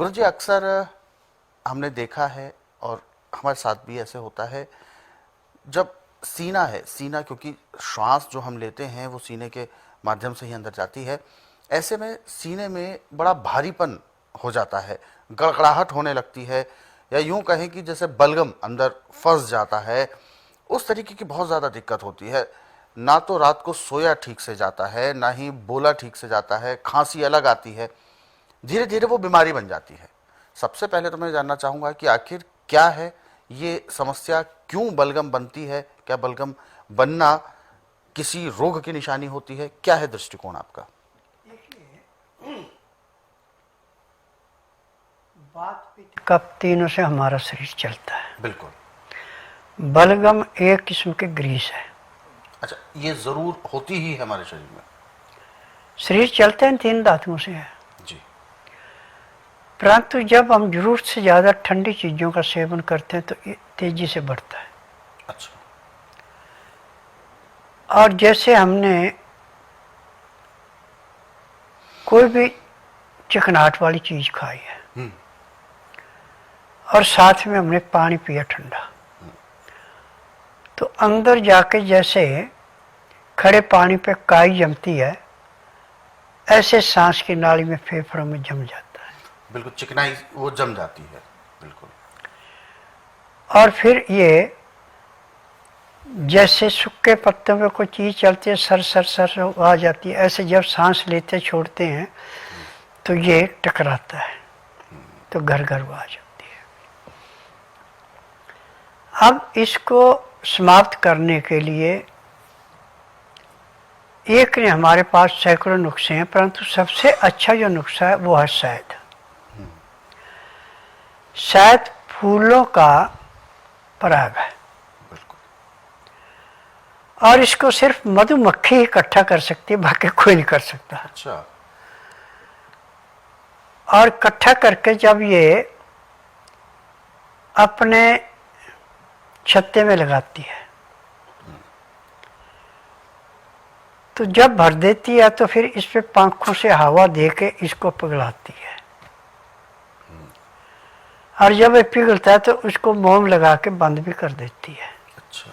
गुरुजी, अक्सर हमने देखा है और हमारे साथ भी ऐसे होता है, जब सीना है, सीना क्योंकि श्वास जो हम लेते हैं वो सीने के माध्यम से ही अंदर जाती है, ऐसे में सीने में बड़ा भारीपन हो जाता है, गड़गड़ाहट होने लगती है, या यूं कहें कि जैसे बलगम अंदर फंस जाता है। उस तरीके की बहुत ज़्यादा दिक्कत होती है। ना तो रात को सोया ठीक से जाता है, ना ही बोला ठीक से जाता है, खांसी अलग आती है, धीरे धीरे वो बीमारी बन जाती है। सबसे पहले तो मैं जानना चाहूँगा कि आखिर क्या है ये समस्या, क्यों बलगम बनती है? क्या बलगम बनना किसी रोग की निशानी होती है? क्या है दृष्टिकोण आपका? बात कप तीनों से हमारा शरीर चलता है। बिल्कुल। बलगम एक किस्म के ग्रीस है। अच्छा, ये जरूर होती ही है हमारे शरीर में। शरीर चलते हैं तीन धातुओं से है जी। परंतु जब हम जरूरत से ज़्यादा ठंडी चीज़ों का सेवन करते हैं तो ये तेजी से बढ़ता है। अच्छा। और जैसे हमने कोई भी चिकनाहट वाली चीज़ खाई है और साथ में हमने पानी पिया ठंडा, तो अंदर जाके जैसे खड़े पानी पे काई जमती है, ऐसे सांस की नाली में फेफड़ों में जम जाता है। बिल्कुल, चिकनाई वो जम जाती है। बिल्कुल। और फिर ये जैसे सूखे पत्तों पे कोई चीज़ चलती है, सर सर सर आ जाती है, ऐसे जब सांस लेते छोड़ते हैं तो ये टकराता है, तो घर घर आ जाती है। अब इसको समाप्त करने के लिए एक ने हमारे पास सैकड़ों नुस्खे हैं, परंतु सबसे अच्छा जो नुस्खा है वो है शहद। शहद फूलों का पराग है और इसको सिर्फ मधुमक्खी ही इकट्ठा कर सकती है, बाकी कोई नहीं कर सकता। अच्छा। और इकट्ठा करके जब ये अपने छत्ते में लगाती है तो जब भर देती है तो फिर इस पे पंखों से हवा दे के इसको पिघलाती है, और जब ये पिघलता है तो उसको मोम लगा के बंद भी कर देती है। अच्छा।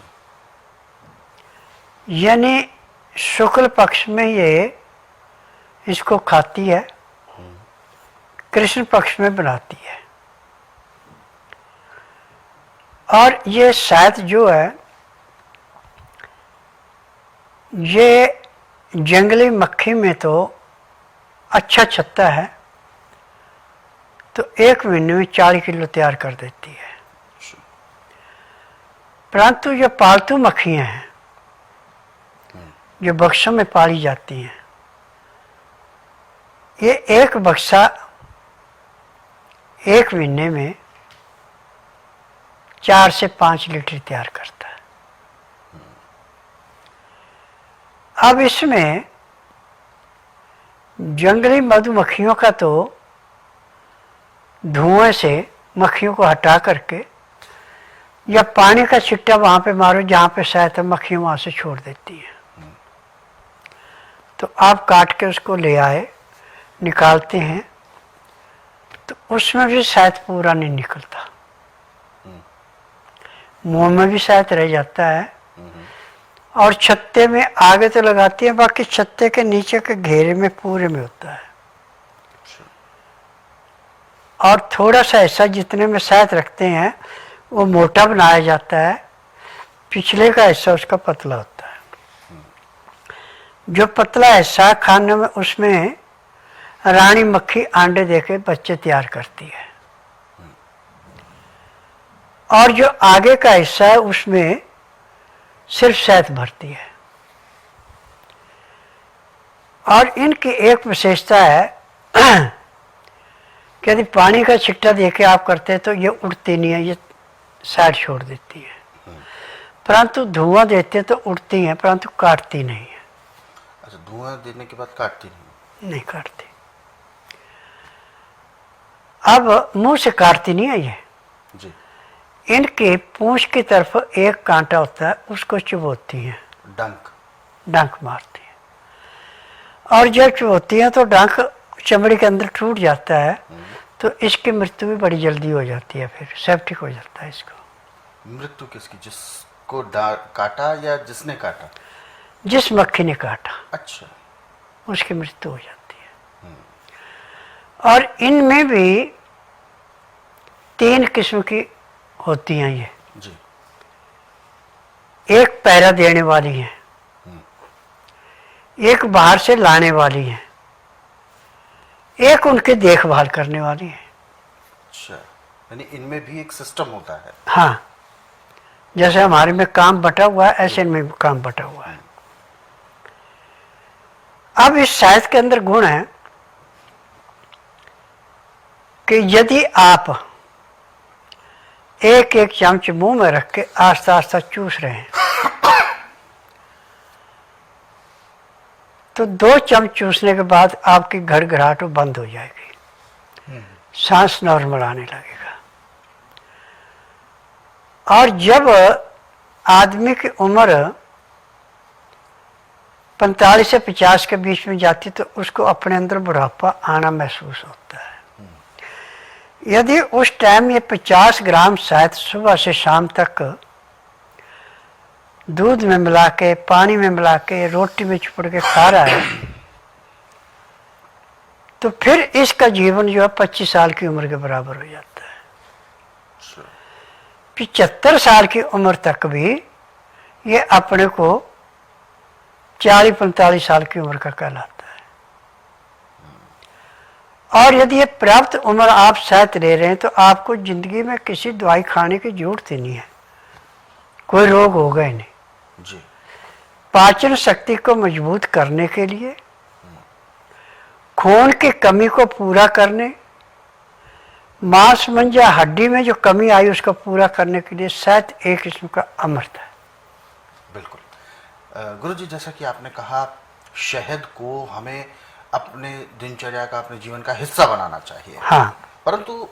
यानी शुक्ल पक्ष में ये इसको खाती है, कृष्ण पक्ष में बनाती है। और ये शहद जो है ये जंगली मक्खी में तो अच्छा छत्ता है, तो 1 महीने में 40 किलो तैयार कर देती है। परंतु जो पालतू मक्खियां हैं जो बक्सों में पाली जाती हैं, ये एक बक्सा 1 महीने में 4 से 5 लीटर तैयार करता है। अब इसमें जंगली मधुमक्खियों का तो धुएं से मक्खियों को हटा करके या पानी का छिट्टा वहाँ पे मारो जहाँ पे शायद है, मक्खियाँ वहाँ से छोड़ देती हैं। तो आप काट के उसको ले आए, निकालते हैं तो उसमें भी शायद पूरा नहीं निकलता, मुंह में भी शायद रह जाता है। और छत्ते में आगे तो लगाती है, बाकी छत्ते के नीचे के घेरे में पूरे में होता है। और थोड़ा सा ऐसा जितने में शायद रखते हैं वो मोटा बनाया जाता है, पिछले का हिस्सा उसका पतला होता है। जो पतला हिस्सा खाने में उसमें रानी मक्खी अंडे देके बच्चे तैयार करती है, और जो आगे का हिस्सा है उसमें सिर्फ शहद भरती है। और इनकी एक विशेषता है कि यदि पानी का छिट्टा देके आप करते हैं तो ये उड़ती नहीं है, ये साइड छोड़ देती है। परंतु धुआं देते तो उड़ती हैं, परंतु काटती नहीं है। अच्छा, धुआं देने के बाद काटती नहीं काटती। अब मुंह से काटती नहीं है ये जी। इनके पूंछ की तरफ एक कांटा होता है, उसको चुभोती हैं, डंक मारती हैं। और जब चुभोती हैं तो डंक चमड़ी के अंदर टूट जाता है, तो इसकी मृत्यु भी बड़ी जल्दी हो जाती है, फिर सेप्टिक हो जाता है इसको। मृत्यु किसकी? जिसको काटा या जिसने काटा? जिस मक्खी ने काटा अच्छा। उसकी मृत्यु हो जाती है। और इनमें भी 3 किस्म की होती हैं ये। जी। एक पैरा देने वाली है, एक बाहर से लाने वाली है, एक उनकी देखभाल करने वाली है। अच्छा, यानी इनमें भी एक सिस्टम होता है। हाँ, जैसे हमारे में काम बटा हुआ है, ऐसे इनमें भी काम बटा हुआ है। अब इस शहद के अंदर गुण है कि यदि आप एक एक चम्मच मुंह में रख के आस्ता आस्ता चूस रहे हैं तो 2 चम्मच चूसने के बाद आपकी घड़घड़ाहट बंद हो जाएगी, सांस नॉर्मल आने लगेगा। और जब आदमी की उम्र 45 से 50 के बीच में जाती तो उसको अपने अंदर बुढ़ापा आना महसूस होता है। यदि उस टाइम ये 50 ग्राम शहद सुबह से शाम तक दूध में मिला के, पानी में मिला के, रोटी में चुपड़ के खा रहा है तो फिर इसका जीवन जो है 25 साल की उम्र के बराबर हो जाता है। 75 साल की उम्र तक भी ये अपने को 40-45 साल की उम्र का कहलाता है। और यदि ये पर्याप्त उम्र आप शहद ले रहे हैं तो आपको जिंदगी में किसी दवाई खाने की जरूरत ही नहीं है, कोई रोग होगा ही नहीं। जी। पाचन शक्ति को मजबूत करने के लिए, खून की कमी को पूरा करने, मांस मंजा हड्डी में जो कमी आई उसको पूरा करने के लिए शहद एक किस्म का अमृत है। बिल्कुल। गुरुजी, जैसा कि आपने कहा शहद को हमें अपने दिनचर्या का, अपने जीवन का हिस्सा बनाना चाहिए। हाँ, परंतु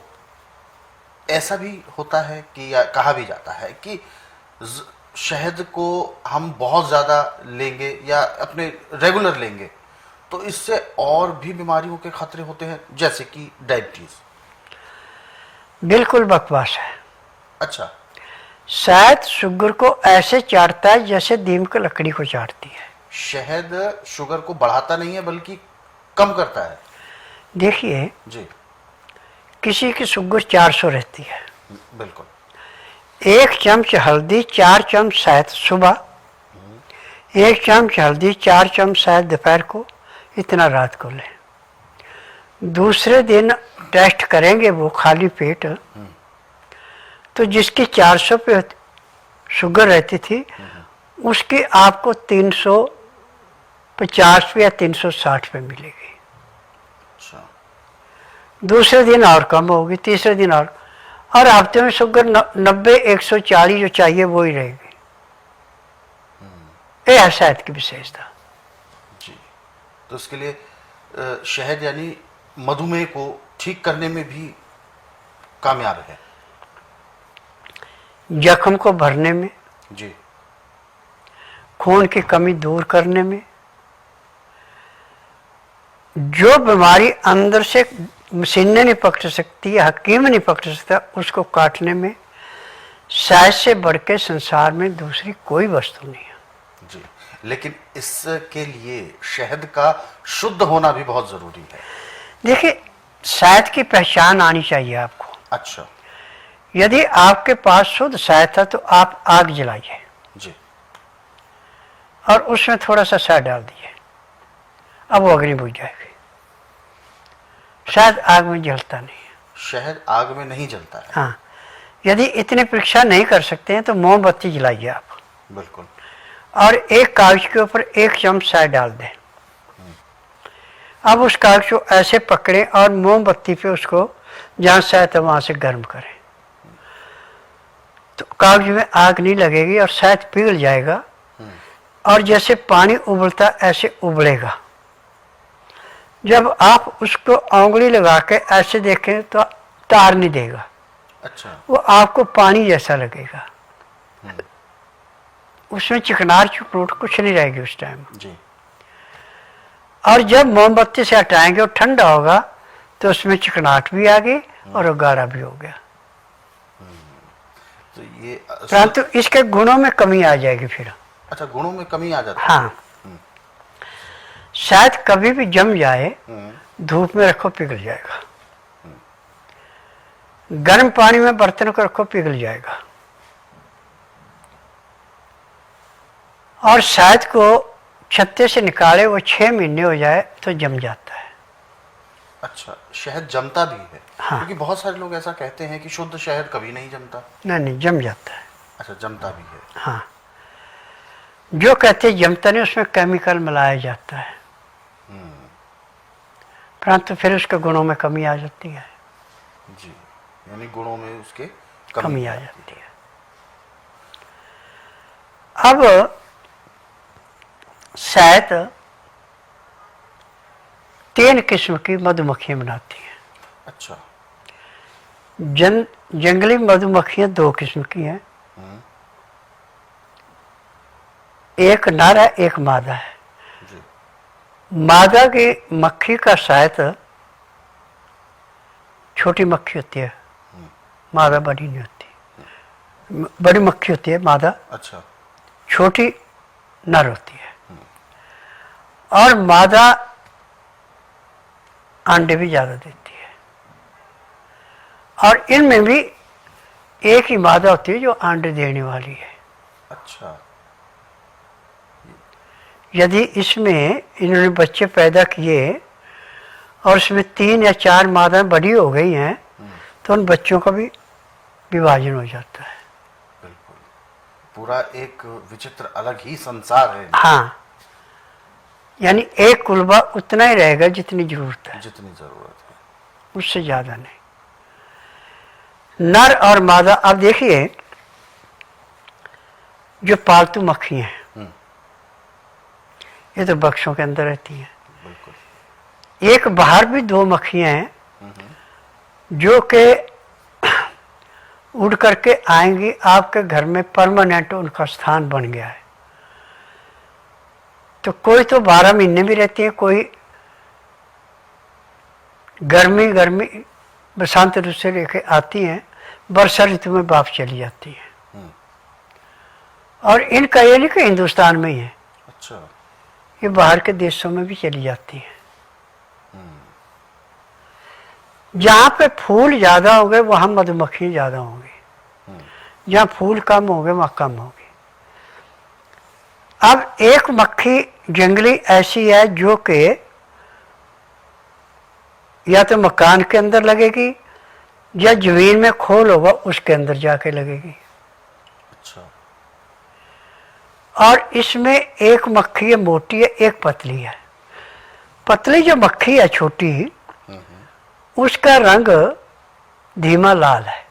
ऐसा भी होता है कि, या कहा भी जाता है कि शहद को हम बहुत ज़्यादा लेंगे या अपने रेगुलर लेंगे तो इससे और भी बीमारियों के खतरे होते हैं, जैसे कि डायबिटीज। बिल्कुल बकवास है। अच्छा। शहद शुगर को ऐसे चाटता है जैसे दीमक लकड़ी को चाटती है। शहद शुगर को बढ़ाता नहीं है बल्कि कम करता है। देखिए जी। किसी की शुगर 400 रहती है, बिल्कुल। 1 चम्मच हल्दी, 4 चम्मच शहद सुबह, 1 चम्मच हल्दी, 4 चम्मच शहद दोपहर को, इतना रात को लें। दूसरे दिन टेस्ट करेंगे वो खाली पेट, तो जिसकी 400 पे शुगर रहती थी उसकी आपको 350 पे या 360 पे मिलेगी। अच्छा। दूसरे दिन और कम होगी, तीसरे दिन और हफ्ते में शुगर 90-140 जो चाहिए वो ही रहेगी। ये है शहद की विशेषता। जी। तो इसके लिए शहद यानी मधुमेह को ठीक करने में भी कामयाब है। जख्म को भरने में, जी। खून की कमी दूर करने में, जो बीमारी अंदर से मशीनें नहीं पकड़ सकती, हकीम नहीं पकड़ सकता, उसको काटने में शहद से बढ़ के संसार में दूसरी कोई वस्तु नहीं है। जी। लेकिन इसके लिए शहद का शुद्ध होना भी बहुत जरूरी है। देखिए, शहद की पहचान आनी चाहिए आपको। अच्छा। यदि आपके पास शुद्ध शहद है तो आप आग जलाइए जी। और उसमें थोड़ा सा शहद डाल दिए, अब वो अग्नि बुझ जाएगी। शहद आग में जलता नहीं है। शहद आग में नहीं जलता है। हाँ, यदि इतनी परीक्षा नहीं कर सकते हैं तो मोमबत्ती जलाइए आप। बिल्कुल। और एक कागज के ऊपर 1 चम्मच शहद डाल दें। अब उस कागज को ऐसे पकड़े और मोमबत्ती पे उसको जहाँ शहद है वहाँ से गर्म करें, तो कागज में आग नहीं लगेगी और शहद पिघल जाएगा और जैसे पानी उबलता ऐसे उबलेगा। जब आप उसको उंगली लगा के ऐसे देखें तो तार नहीं देगा। अच्छा। वो आपको पानी जैसा लगेगा, उसमें चिकनार चुकनूट कुछ नहीं रहेगी उस टाइम। जी। और जब मोमबत्ती से हटाएंगे और ठंडा होगा तो उसमें चिकनाहट भी आ गई और वो गाढ़ा भी हो गया। तो ये परंतु इसके गुणों में कमी आ जाएगी फिर। अच्छा, गुणों में कमी आ जाती है। हाँ, शायद कभी भी जम जाए, धूप में रखो पिघल जाएगा, गर्म पानी में बर्तन को रखो पिघल जाएगा, और शायद को छत्ते से निकाले वो 6 महीने हो जाए तो जम जाता है। अच्छा, शहद जमता भी है? हाँ। क्योंकि बहुत सारे लोग ऐसा कहते हैं कि शुद्ध शहद कभी नहीं जमता। नहीं नहीं, जम जाता है। अच्छा, जमता भी है। हाँ, जो कहते हैं जमता नहीं, उसमें केमिकल मिलाया जाता है, परंतु फिर उसके गुणों में कमी आ जाती है। जी, यानी गुणों में उसके कमी आ जाती है। अब शायद 3 किस्म की मधुमक्खियां बनाती हैं। अच्छा। जंगली मधुमक्खियां 2 किस्म की हैं, एक नर है, एक मादा है। जी। मादा की मक्खी का शायद छोटी मक्खी होती है, मादा बड़ी नहीं होती। बड़ी मक्खी होती है मादा। अच्छा। छोटी नर होती है। और मादा अंडे भी ज्यादा देती है, और इनमें भी एक ही मादा होती है जो अंडे देने वाली है। अच्छा। यदि इसमें इन्होंने बच्चे पैदा किए और उसमें 3 या 4 मादाएं बड़ी हो गई हैं, तो उन बच्चों का भी विभाजन हो जाता है। बिल्कुल, पूरा एक विचित्र अलग ही संसार है। हाँ, यानी एक कुलबा उतना ही रहेगा जितनी जरूरत है, जितनी जरूरत है, उससे ज्यादा नहीं। नर और मादा, अब देखिए जो पालतू मक्खी हैं ये तो बक्सों के अंदर रहती हैं। बिल्कुल। एक बाहर भी 2 मक्खियां हैं जो के उड़ करके आएंगी आपके घर में, परमानेंट उनका स्थान बन गया है। तो कोई तो 12 महीने भी रहती है, कोई गर्मी बसंत ऋतु से लेके आती हैं, वर्षा ऋतु में वापस चली जाती हैं। और इनका ये नहीं कि हिंदुस्तान में ही है। अच्छा। ये बाहर के देशों में भी चली जाती हैं। जहाँ पे फूल ज्यादा होंगे वहाँ मधुमक्खी ज्यादा होंगी, जहाँ फूल कम होंगे वहाँ कम होगी। अब एक मक्खी जंगली ऐसी है जो कि या तो मकान के अंदर लगेगी या जमीन में खोल होगा उसके अंदर जाके लगेगी। अच्छा। और इसमें एक मक्खी है मोटी है, एक पतली है। पतली जो मक्खी है छोटी, उसका रंग धीमा लाल है।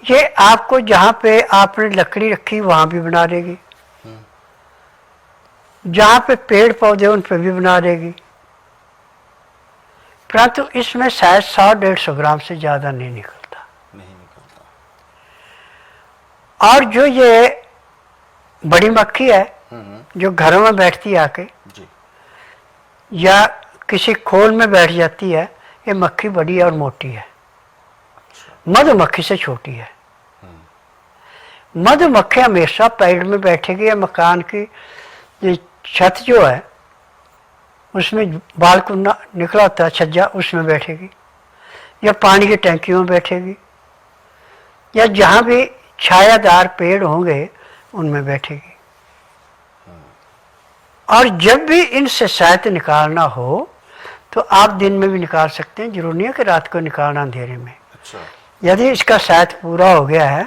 ये आपको जहां पे आपने लकड़ी रखी वहां भी बना देगी, जहां पे पेड़ पौधे उन पे भी बना देगी, परंतु इसमें शायद 100-150 ग्राम से ज्यादा नहीं निकलता। और जो ये बड़ी मक्खी है जो घरों में बैठती है आके जी, या किसी खोल में बैठ जाती है, ये मक्खी बड़ी और मोटी है। मधुमक्खी से छोटी है। मधुमक्खी हमेशा पेड़ में बैठेगी या मकान की ये छत जो है उसमें बालकुन्ना निकला होता है छज्जा, उसमें बैठेगी, या पानी की टंकियों में बैठेगी, या जहाँ भी छायादार पेड़ होंगे उनमें बैठेगी। और जब भी इनसे शहद निकालना हो तो आप दिन में भी निकाल सकते हैं, जरूरी नहीं है कि रात को निकालना अंधेरे में। अच्छा। यदि इसका शहद पूरा हो गया है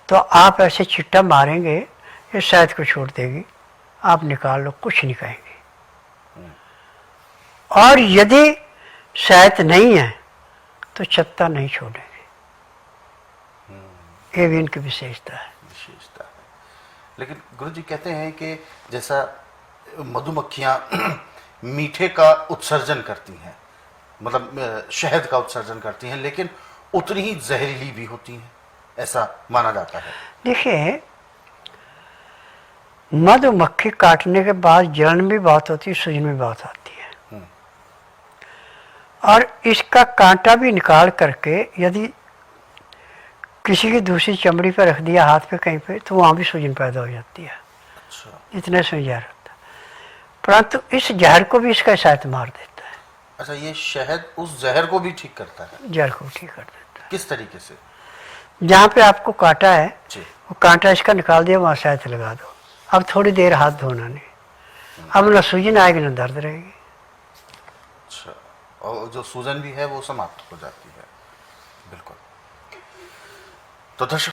तो आप ऐसे छिट्टा मारेंगे, ये शहद को छोड़ देगी, आप निकाल लो, कुछ नहीं कहेंगे। और यदि शहद नहीं है तो छत्ता नहीं छोड़ेंगे। ये भी इनकी विशेषता है। लेकिन गुरुजी कहते हैं कि जैसा मधुमक्खियां मीठे का उत्सर्जन करती हैं, मतलब शहद का उत्सर्जन करती हैं, लेकिन उतनी ही जहरीली भी होती हैं, ऐसा माना जाता है। देखिए, मधुमक्खी काटने के बाद जलन भी बहुत होती है, सूजन भी बहुत आती है। और इसका कांटा भी निकाल करके यदि किसी की दूसरी चमड़ी पर रख दिया, हाथ पे कहीं पे, तो वहाँ भी सूजन पैदा हो जाती है। अच्छा इतने से जहर होता है, परंतु इस जहर को भी इसका शायद मार देता है। अच्छा, ये शहद उस जहर को भी ठीक करता है? जहर को ठीक कर देता किस तरीके से? है। जहाँ पे आपको काटा है जी। वो कांटा इसका निकाल दिया, वहाँ शायद लगा दो। अब थोड़ी देर हाथ धोना नहीं, अब न सूजन आएगी न दर्द रहेगी। अच्छा, और जो सूजन भी है वो समाप्त हो जाती है। बिल्कुल। तो दर्शक